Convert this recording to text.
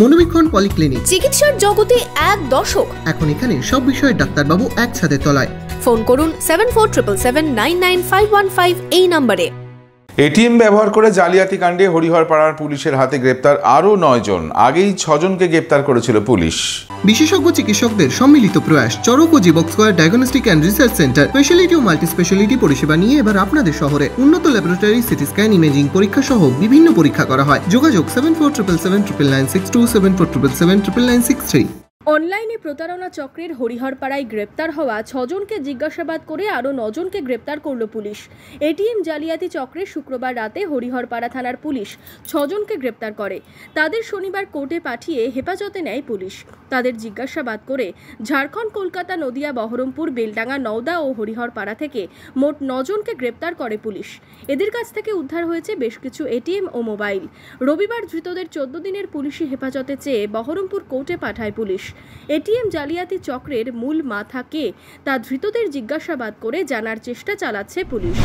মনোবীক্ষণ polyclinic, চিকিৎসার জগতে এক দশক। এখন এখানে সব বিষয়ে ডাক্তারবাবু এক ছাদের তলায়। ফোন করুন 7477799515 এই নম্বরে। এটিএম ব্যবহার করে জালিয়াতি কাণ্ডে হরিহরপাড়ার পুলিশের হাতে গ্রেপ্তার আরও 9 জন। আগেই 6 জনকে গ্রেপ্তার করেছিল পুলিশ। বিশেষজ্ঞ চিকিৎসকদের সম্মিলিত প্রয়াস, চরক ও Jibak square diagnostic and research centre speciality ও মাল্টি স্পেশালিটি পরিষেবা নিয়ে এবার আপনাদের শহরে উন্নত ল্যাবরেটরি, সিটি স্ক্যান, ইমেজিং পরীক্ষা সহ বিভিন্ন পরীক্ষা করা হয়। যোগাযোগ 7477799627 7477799963। অনলাইনে প্রতারণা চক্রের হরিহরপাড়ায় গ্রেপ্তার হওয়া 6 জনকে জিজ্ঞাসাবাদ করে আরও 9 জনকে গ্রেপ্তার করল পুলিশ। এটিএম জালিয়াতি চক্রে শুক্রবার রাতে হরিহরপাড়া থানার পুলিশ 6 জনকে গ্রেপ্তার করে। তাদের শনিবার কোর্টে পাঠিয়ে হেফাজতে নেয় পুলিশ। তাদের জিজ্ঞাসাবাদ করে ঝাড়খণ্ড, কলকাতা, নদিয়া, বহরমপুর, বেলডাঙ্গা, নওদা ও হরিহরপাড়া থেকে মোট 9 জনকে গ্রেপ্তার করে পুলিশ। এদের কাছ থেকে উদ্ধার হয়েছে বেশ কিছু এটিএম ও মোবাইল। রবিবার ধৃতদের 14 দিনের পুলিশি হেফাজতে চেয়ে বহরমপুর কোর্টে পাঠায় পুলিশ। এটিএম জালিয়াতি চক্রের মূল মাথা কে তা ধৃতদের জিজ্ঞাসাবাদ করে জানার চেষ্টা চালাচ্ছে পুলিশ।